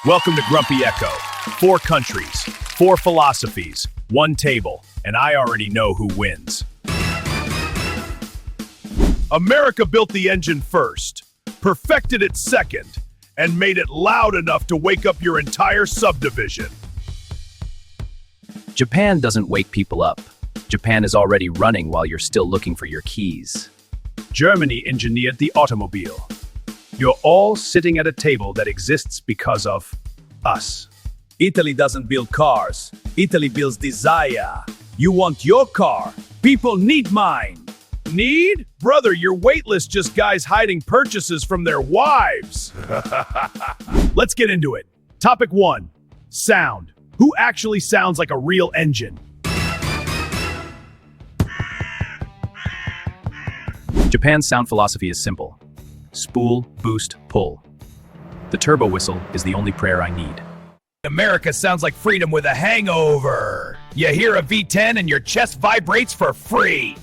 Welcome to Grumpy Echo. 4 countries, 4 philosophies, 1 table, and I already know who wins. America built the engine first, perfected it second, and made it loud enough to wake up your entire subdivision. Japan doesn't wake people up. Japan is already running while you're still looking for your keys. Germany engineered the automobile. You're all sitting at a table that exists because of us. Italy doesn't build cars. Italy builds desire. You want your car. People need mine. Need? Brother, your wait list just guys hiding purchases from their wives. Let's get into it. Topic 1. Sound. Who actually sounds like a real engine? Japan's sound philosophy is simple. Spool, boost, pull. The turbo whistle is the only prayer I need. America sounds like freedom with a hangover. You hear a V10 and your chest vibrates for free.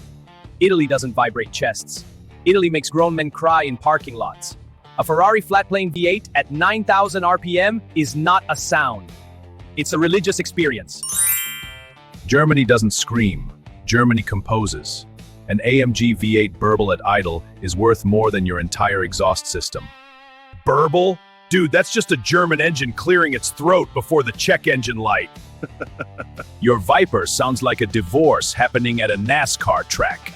Italy doesn't vibrate chests. Italy makes grown men cry in parking lots. A Ferrari flat-plane V8 at 9,000 RPM is not a sound. It's a religious experience. Germany doesn't scream. Germany composes. An AMG V8 burble at idle is worth more than your entire exhaust system. Burble? Dude, that's just a German engine clearing its throat before the check engine light. Your Viper sounds like a divorce happening at a NASCAR track.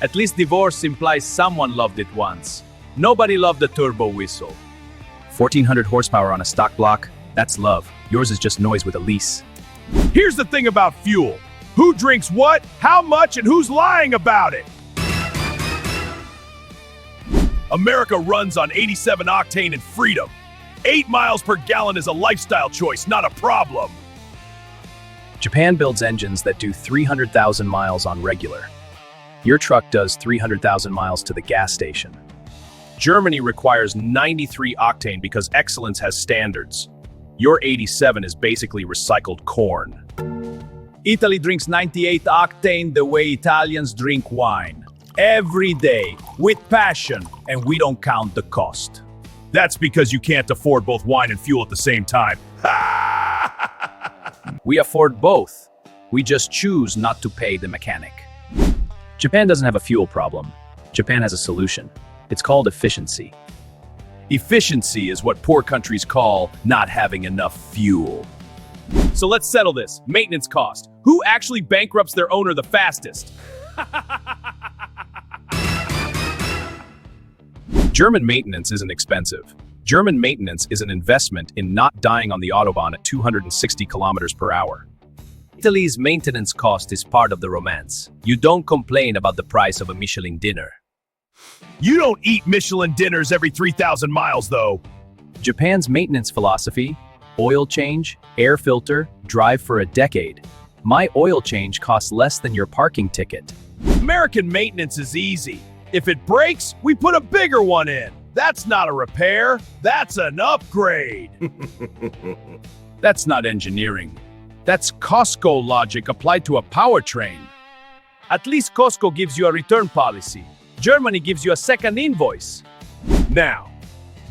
At least divorce implies someone loved it once. Nobody loved the turbo whistle. 1,400 horsepower on a stock block, that's love. Yours is just noise with a lease. Here's the thing about fuel. Who drinks what, how much, and who's lying about it? America runs on 87 octane and freedom. 8 miles per gallon is a lifestyle choice, not a problem. Japan builds engines that do 300,000 miles on regular. Your truck does 300,000 miles to the gas station. Germany requires 93 octane because excellence has standards. Your 87 is basically recycled corn. Italy drinks 98 octane the way Italians drink wine. Every day, with passion, and we don't count the cost. That's because you can't afford both wine and fuel at the same time. We afford both. We just choose not to pay the mechanic. Japan doesn't have a fuel problem. Japan has a solution. It's called efficiency. Efficiency is what poor countries call not having enough fuel. So let's settle this. Maintenance cost. Who actually bankrupts their owner the fastest? German maintenance isn't expensive. German maintenance is an investment in not dying on the Autobahn at 260 kilometers per hour. Italy's maintenance cost is part of the romance. You don't complain about the price of a Michelin dinner. You don't eat Michelin dinners every 3,000 miles, though. Japan's maintenance philosophy: oil change, air filter, drive for a decade. My oil change costs less than your parking ticket. American maintenance is easy. If it breaks, we put a bigger one in. That's not a repair, that's an upgrade. That's not engineering. That's Costco logic applied to a powertrain. At least Costco gives you a return policy. Germany gives you a second invoice. Now,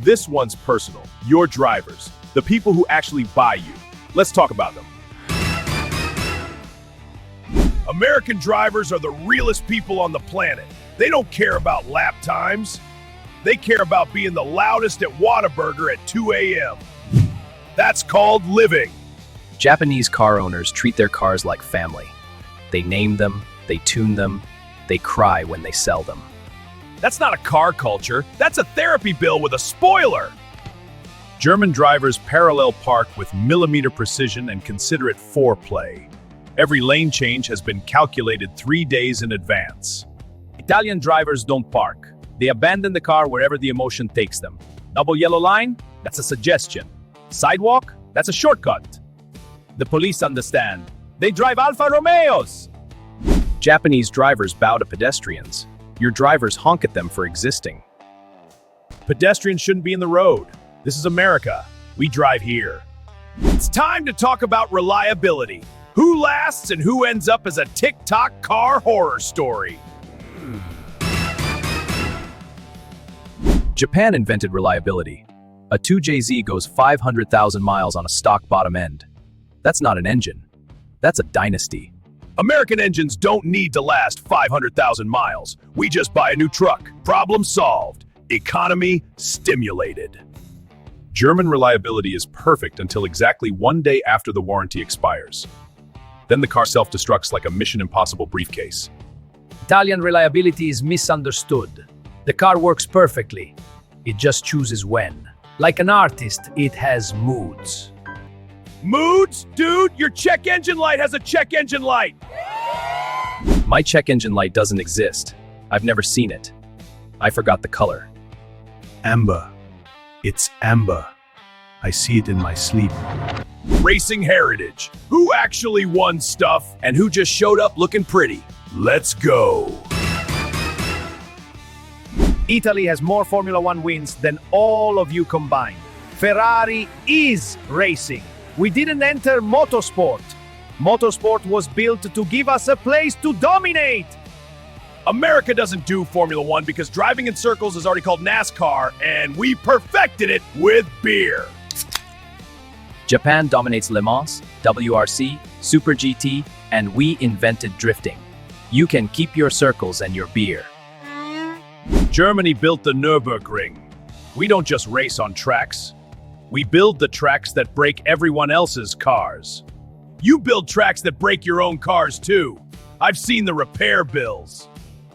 this one's personal. Your drivers, the people who actually buy you. Let's talk about them. American drivers are the realest people on the planet. They don't care about lap times. They care about being the loudest at Whataburger at 2 a.m. That's called living. Japanese car owners treat their cars like family. They name them, they tune them, they cry when they sell them. That's not a car culture. That's a therapy bill with a spoiler. German drivers parallel park with millimeter precision and consider it foreplay. Every lane change has been calculated 3 days in advance. Italian drivers don't park. They abandon the car wherever the emotion takes them. Double yellow line? That's a suggestion. Sidewalk? That's a shortcut. The police understand. They drive Alfa Romeos. Japanese drivers bow to pedestrians. Your drivers honk at them for existing. Pedestrians shouldn't be in the road. This is America. We drive here. It's time to talk about reliability. Who lasts and who ends up as a TikTok car horror story. Japan invented reliability. A 2JZ goes 500,000 miles on a stock bottom end. That's not an engine. That's a dynasty. American engines don't need to last 500,000 miles. We just buy a new truck. Problem solved. Economy stimulated. German reliability is perfect until exactly 1 day after the warranty expires. Then the car self-destructs like a Mission Impossible briefcase. Italian reliability is misunderstood. The car works perfectly. It just chooses when. Like an artist, it has moods. Moods? Dude, your check engine light has a check engine light! My check engine light doesn't exist. I've never seen it. I forgot the color. Amber. It's amber. I see it in my sleep. Racing heritage. Who actually won stuff and who just showed up looking pretty? Let's go. Italy has more Formula One wins than all of you combined. Ferrari is racing. We didn't enter motorsport. Motorsport was built to give us a place to dominate. America doesn't do Formula One because driving in circles is already called NASCAR, and we perfected it with beer. Japan dominates Le Mans, WRC, Super GT, and we invented drifting. You can keep your circles and your beer. Germany built the Nürburgring. We don't just race on tracks. We build the tracks that break everyone else's cars. You build tracks that break your own cars too. I've seen the repair bills.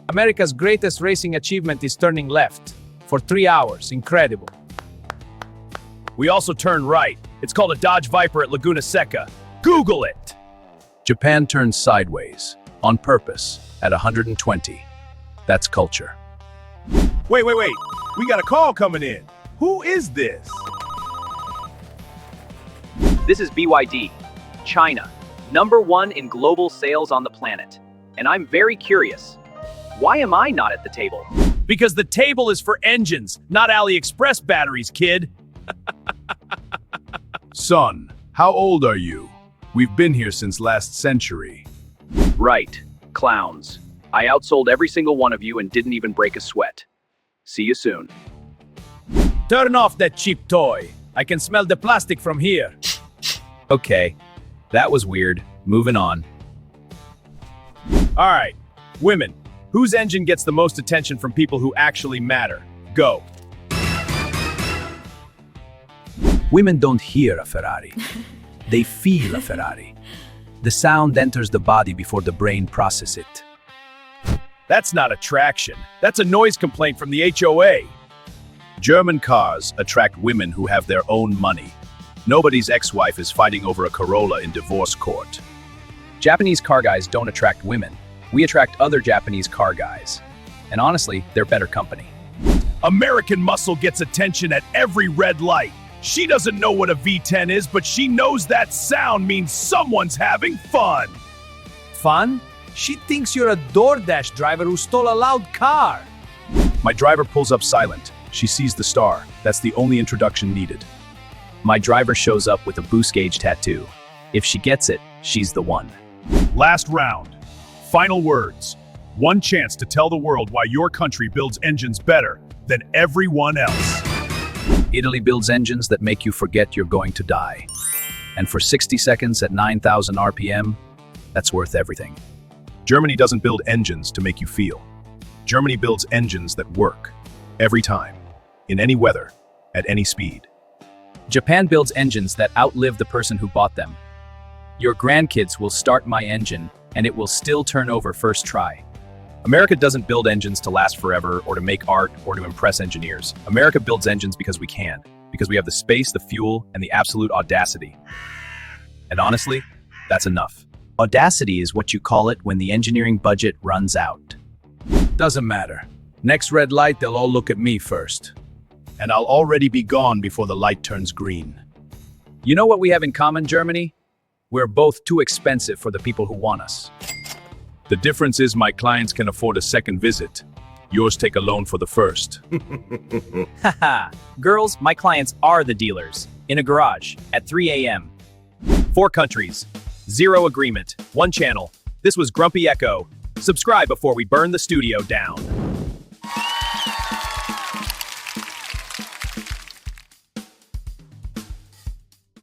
America's greatest racing achievement is turning left for 3 hours. Incredible. We also turn right. It's called a Dodge Viper at Laguna Seca. Google it. Japan turns sideways on purpose at 120. That's culture. Wait. We got a call coming in. Who is this? This is BYD, China, #1 in global sales on the planet. And I'm very curious, why am I not at the table? Because the table is for engines, not AliExpress batteries, kid. Son, how old are you? We've been here since last century. Right, clowns. I outsold every single one of you and didn't even break a sweat. See you soon. Turn off that cheap toy. I can smell the plastic from here. Okay, that was weird. Moving on. All right, women, whose engine gets the most attention from people who actually matter? Go. Women don't hear a Ferrari. They feel a Ferrari. The sound enters the body before the brain processes it. That's not attraction. That's a noise complaint from the HOA. German cars attract women who have their own money. Nobody's ex-wife is fighting over a Corolla in divorce court. Japanese car guys don't attract women. We attract other Japanese car guys. And honestly, they're better company. American muscle gets attention at every red light. She doesn't know what a V10 is, but she knows that sound means someone's having fun. Fun? She thinks you're a DoorDash driver who stole a loud car. My driver pulls up silent. She sees the star. That's the only introduction needed. My driver shows up with a boost gauge tattoo. If she gets it, she's the one. Last round. Final words. One chance to tell the world why your country builds engines better than everyone else. Italy builds engines that make you forget you're going to die. And for 60 seconds at 9,000 RPM, that's worth everything. Germany doesn't build engines to make you feel. Germany builds engines that work. Every time. In any weather. At any speed. Japan builds engines that outlive the person who bought them. Your grandkids will start my engine, and it will still turn over first try. America doesn't build engines to last forever, or to make art, or to impress engineers. America builds engines because we can. Because we have the space, the fuel, and the absolute audacity. And honestly, that's enough. Audacity is what you call it when the engineering budget runs out. Doesn't matter. Next red light, they'll all look at me first. And I'll already be gone before the light turns green. You know what we have in common, Germany? We're both too expensive for the people who want us. The difference is my clients can afford a second visit. Yours take a loan for the first. Haha. Girls, my clients are the dealers. In a garage, at 3 a.m. 4 countries. 0 agreement. 1 channel. This was Grumpy Echo. Subscribe before we burn the studio down.